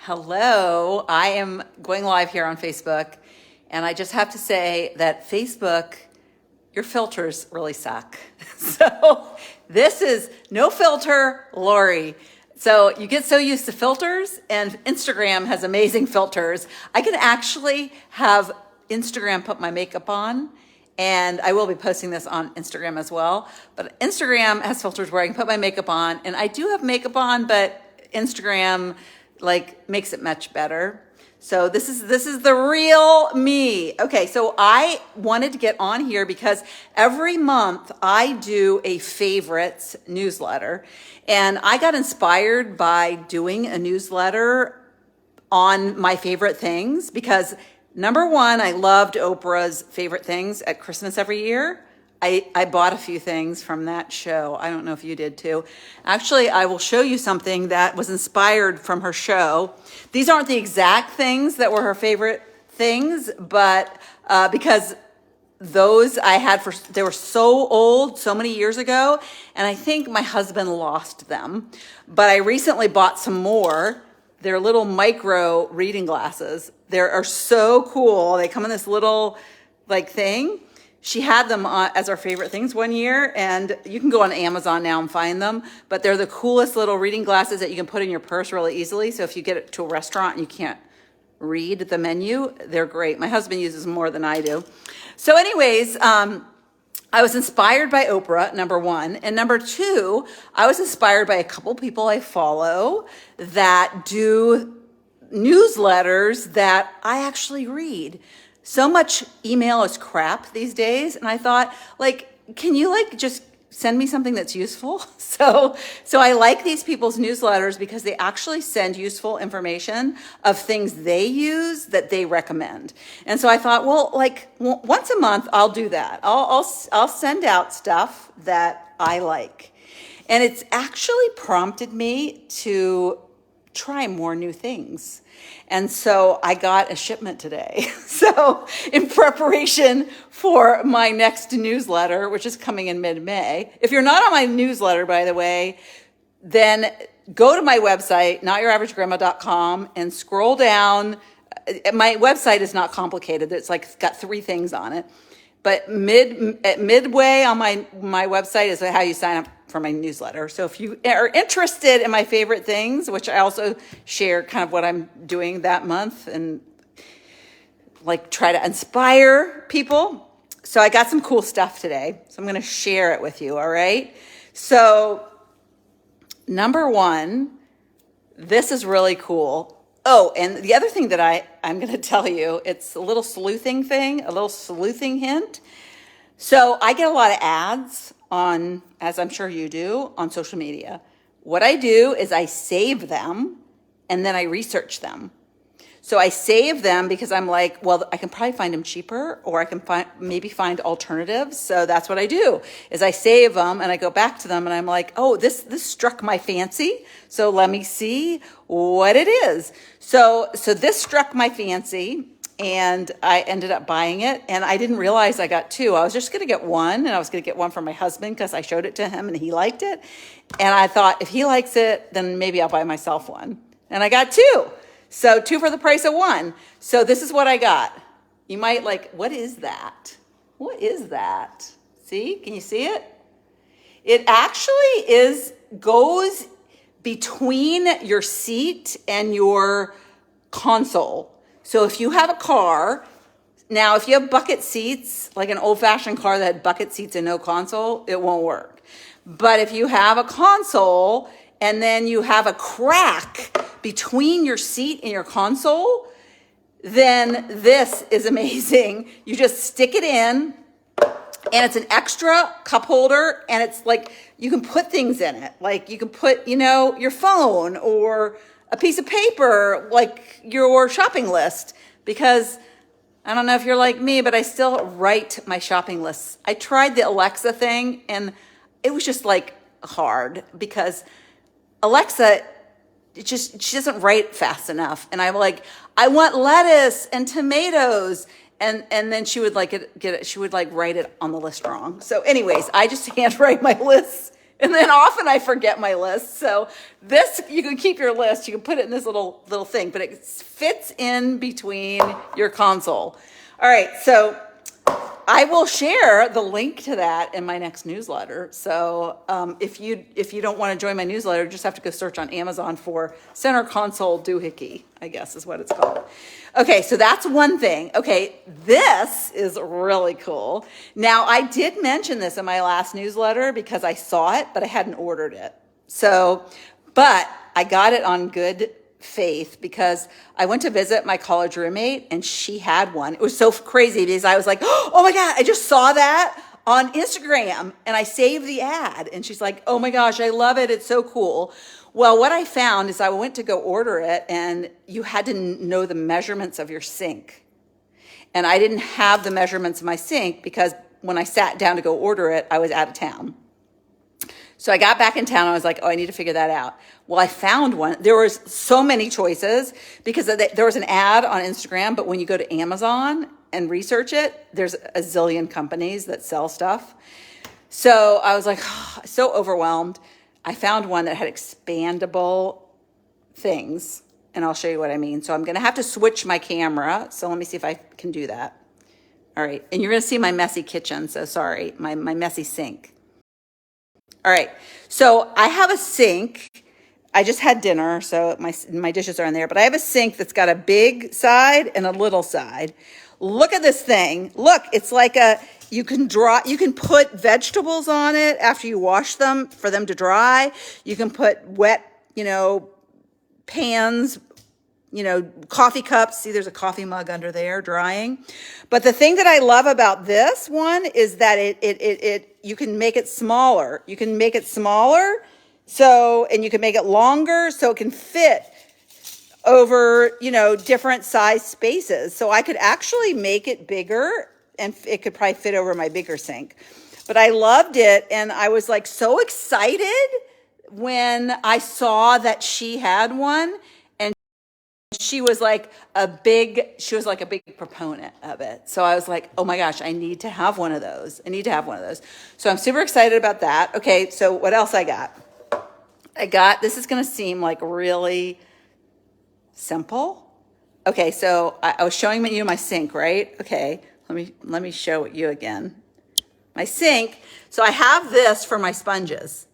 Hello, I am going live here on Facebook, and I just have to say that Facebook, your filters really suck. So this is no filter, Lori. So you get so used to filters, and Instagram has amazing filters. I can actually have Instagram put my makeup on, and I will be posting this on Instagram as well. But Instagram has filters where I can put my makeup on, and I do have makeup on, but Instagram makes it much better. So this is the real me. Okay, so I wanted to get on here because every month I do a favorites newsletter, and I got inspired by doing a newsletter on my favorite things because number one, I loved Oprah's favorite things at Christmas every year. I bought a few things from that show. I don't know if you did too. Actually, I will show you something that was inspired from her show. These aren't the exact things that were her favorite things, but because those I had they were so old, so many years ago, and I think my husband lost them. But I recently bought some more. They're little micro reading glasses. They are so cool. They come in this little thing. She had them as our favorite things one year, and you can go on Amazon now and find them, but they're the coolest little reading glasses that you can put in your purse really easily. So if you get it to a restaurant and you can't read the menu, they're great. My husband uses them more than I do. So anyways, I was inspired by Oprah, number one. And number two, I was inspired by a couple people I follow that do newsletters that I actually read. So much email is crap these days. And I thought, can you just send me something that's useful? So I like these people's newsletters because they actually send useful information of things they use that they recommend. And so I thought, once a month, I'll do that. I'll send out stuff that I like. And it's actually prompted me to try more new things. And so I got a shipment today. So in preparation for my next newsletter, which is coming in mid-May. If you're not on my newsletter, by the way, then go to my website, notyouraveragegrandma.com, and scroll down. My website is not complicated. It's got 3 things on it. But midway on my website is how you sign up for my newsletter. So if you are interested in my favorite things, which I also share kind of what I'm doing that month and try to inspire people. So I got some cool stuff today. So I'm going to share it with you. All right. So number one, this is really cool. Oh, and the other thing that I'm going to tell you, it's a little sleuthing hint. So I get a lot of ads on, as I'm sure you do, on social media. What I do is I save them and then I research them. So I save them because I'm I can probably find them cheaper, or I can maybe find alternatives. So that's what I do is I save them and I go back to them and I'm oh, this struck my fancy. So let me see what it is. So this struck my fancy. And I ended up buying it, and I didn't realize I got 2. I was just going to get one, and I was going to get one for my husband because I showed it to him and he liked it. And I thought, if he likes it, then maybe I'll buy myself one. And I got 2. So 2 for the price of 1. So this is what I got. You might what is that? What is that? See? Can you see it? It actually goes between your seat and your console. So if you have a car, now if you have bucket seats, like an old-fashioned car that had bucket seats and no console, it won't work. But if you have a console and then you have a crack between your seat and your console, then this is amazing. You just stick it in, and it's an extra cup holder, and it's you can put things in it. You can put, your phone or a piece of paper, your shopping list, because I don't know if you're like me, but I still write my shopping lists. I tried the Alexa thing, and it was just hard because Alexa, she doesn't write fast enough. And I'm I want lettuce and tomatoes. And then she would get it. She would write it on the list wrong. So anyways, I just handwrite my lists And then often I forget my list. So this, you can keep your list. You can put it in this little thing, but it fits in between your console. All right, so I will share the link to that in my next newsletter. So if you don't want to join my newsletter, you just have to go search on Amazon for Center Console Doohickey, I guess is what it's called. Okay, so that's one thing. Okay, this is really cool. Now, I did mention this in my last newsletter because I saw it, but I hadn't ordered it. So, but I got it on good faith because I went to visit my college roommate and she had one. It was so crazy because I was like, oh my God, I just saw that on Instagram and I saved the ad. And she's like, oh my gosh, I love it. It's so cool. Well, what I found is I went to go order it and you had to know the measurements of your sink. And I didn't have the measurements of my sink because when I sat down to go order it, I was out of town. So I got back in town. I was like, oh, I need to figure that out. Well, I found one. There was so many choices because there was an ad on Instagram, but when you go to Amazon and research it, there's a zillion companies that sell stuff. So I was like, oh, so overwhelmed. I found one that had expandable things, and I'll show you what I mean. So I'm going to have to switch my camera. So let me see if I can do that. All right. And you're going to see my messy kitchen. So sorry, my messy sink. All right, so I have a sink. I just had dinner, so my dishes are in there, but I have a sink that's got a big side and a little side. Look at this thing. Look, it's like you can put vegetables on it after you wash them for them to dry. You can put wet, pans, coffee cups. See, there's a coffee mug under there drying. But the thing that I love about this one is that you can make it smaller. You can make it smaller, and you can make it longer so it can fit over, different size spaces. So I could actually make it bigger and it could probably fit over my bigger sink. But I loved it and I was like so excited when I saw that she had one. She was like a big proponent of it. So I was like, oh my gosh, I need to have one of those. So I'm super excited about that. Okay, so what else I got? This is going to seem like really simple. Okay, so I was showing you my sink, right? Okay, let me show you again. My sink. So I have this for my sponges.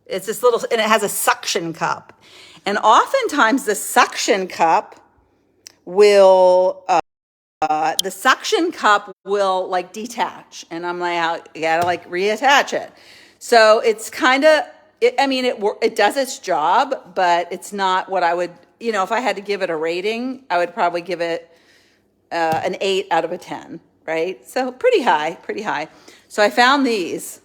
It's this little, and it has a suction cup. And oftentimes the suction cup will like detach. And I'm like, you gotta like reattach it. So it's kind of, it does its job, but it's not what I would, if I had to give it a rating, I would probably give it an 8 out of a 10, right? So pretty high. So I found these.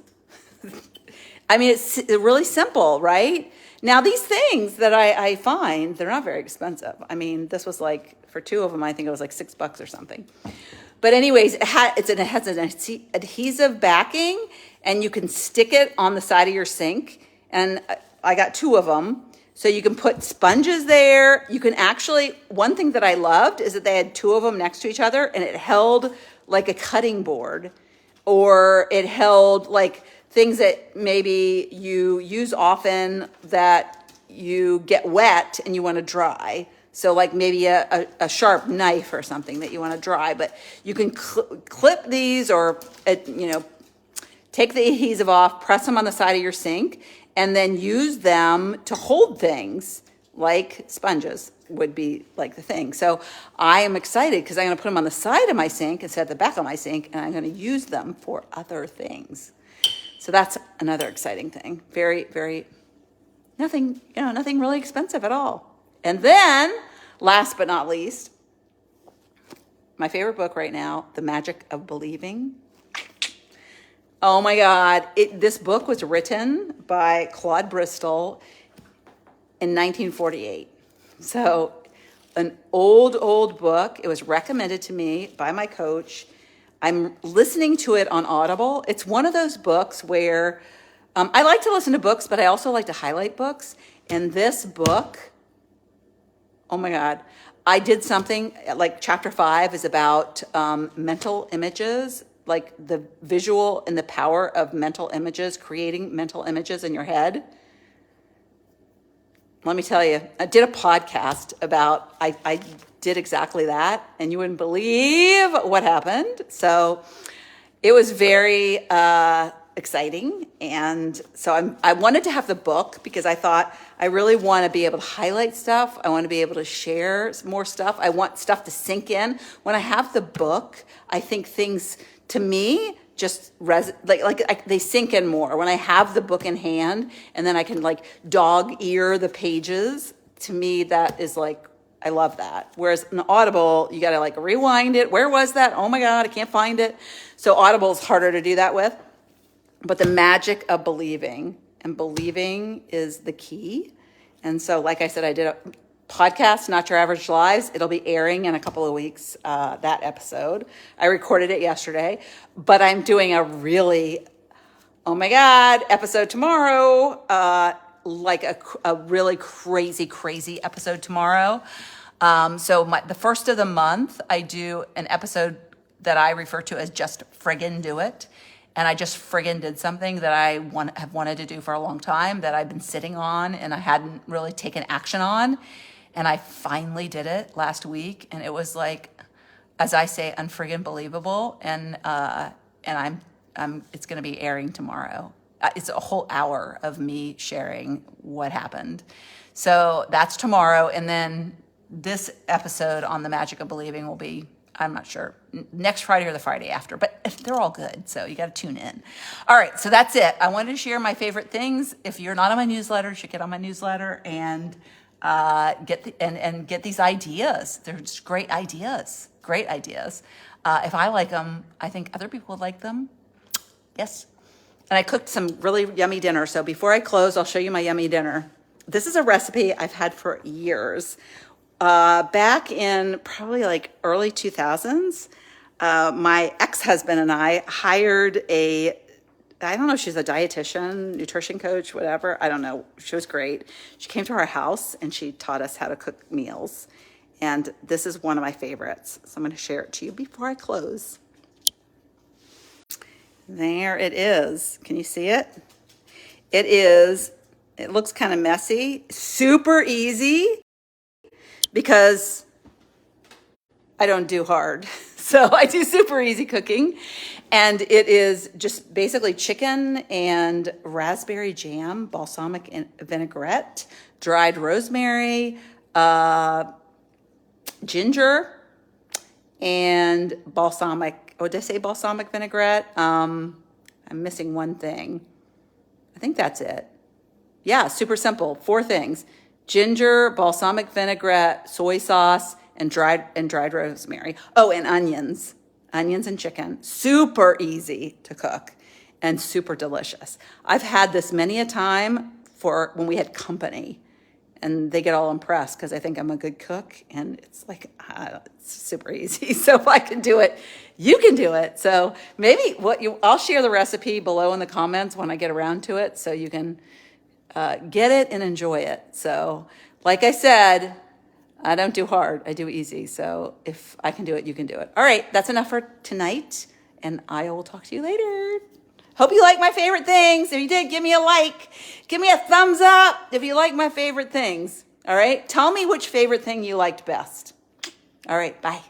It's really simple, right? Now, these things that I find, they're not very expensive. This was like, for 2 of them, I think it was like $6 or something. But anyways, it has an adhesive backing, and you can stick it on the side of your sink. And I got 2 of them. So you can put sponges there. You can actually, one thing that I loved is that they had 2 of them next to each other, and it held like a cutting board, or it held like things that maybe you use often that you get wet and you want to dry. So like maybe a sharp knife or something that you want to dry, but you can clip these or, take the adhesive off, press them on the side of your sink, and then use them to hold things like sponges would be like the thing. So I am excited because I'm going to put them on the side of my sink instead of the back of my sink, and I'm going to use them for other things. So that's another exciting thing. Very, very, nothing really expensive at all. And then, last but not least, my favorite book right now, The Magic of Believing. Oh my God. This book was written by Claude Bristol in 1948. So an old book. It was recommended to me by my coach. I'm listening to it on Audible. It's one of those books where I like to listen to books, but I also like to highlight books. And this book, oh my God, I did something like chapter 5 is about mental images, like the visual and the power of mental images, creating mental images in your head. Let me tell you, I did a podcast about, I did exactly that, and you wouldn't believe what happened. So it was very exciting. And so I wanted to have the book because I thought I really want to be able to highlight stuff. I want to be able to share more stuff. I want stuff to sink in. When I have the book, I think things, to me, just they sink in more when I have the book in hand, and then I can like dog ear the pages. To me, that is like, I love that. Whereas in Audible, you got to like rewind it. Where was that? Oh my God, I can't find it. So Audible is harder to do that with. But the magic of believing, and believing is the key. And so, like I said, I did a podcast, Not Your Average Lives. It'll be airing in a couple of weeks, that episode. I recorded it yesterday, but I'm doing a really, oh my God, episode tomorrow, like a really crazy episode tomorrow. So the first of the month, I do an episode that I refer to as Just Friggin' Do It. And I just friggin' did something that I have wanted to do for a long time, that I've been sitting on and I hadn't really taken action on. And I finally did it last week, and it was like, as I say, unfriggin' believable. And it's going to be airing tomorrow. It's a whole hour of me sharing what happened. So that's tomorrow, and then this episode on the magic of believing will be, I'm not sure, next Friday or the Friday after, but they're all good, so you got to tune in. All right, so that's it. I wanted to share my favorite things. If you're not on my newsletter, you should get on my newsletter and get these ideas. They're just great ideas. If I like them, I think other people would like them. Yes. And I cooked some really yummy dinner. So before I close, I'll show you my yummy dinner. This is a recipe I've had for years. Back in probably like early 2000s, my ex-husband and I hired I don't know, she's a dietitian, nutrition coach, whatever. I don't know. She was great. She came to our house and she taught us how to cook meals. And this is one of my favorites. So I'm going to share it to you before I close. There it is. Can you see it? It looks kind of messy, super easy because I don't do hard. So I do super easy cooking. And it is just basically chicken and raspberry jam, balsamic vinaigrette, dried rosemary, ginger, and balsamic. Oh, did I say balsamic vinaigrette? I'm missing one thing. I think that's it. Yeah, super simple. 4 things: ginger, balsamic vinaigrette, soy sauce, and dried rosemary. Oh, and onions and chicken. Super easy to cook and super delicious. I've had this many a time for when we had company, and they get all impressed because I think I'm a good cook, and it's like, it's super easy. So if I can do it, you can do it. So maybe I'll share the recipe below in the comments when I get around to it, so you can get it and enjoy it. So like I said, I don't do hard, I do easy. So if I can do it, you can do it. All right, that's enough for tonight, and I will talk to you later. Hope you like my favorite things. If you did, give me a like. Give me a thumbs up if you like my favorite things. All right, tell me which favorite thing you liked best. All right, bye.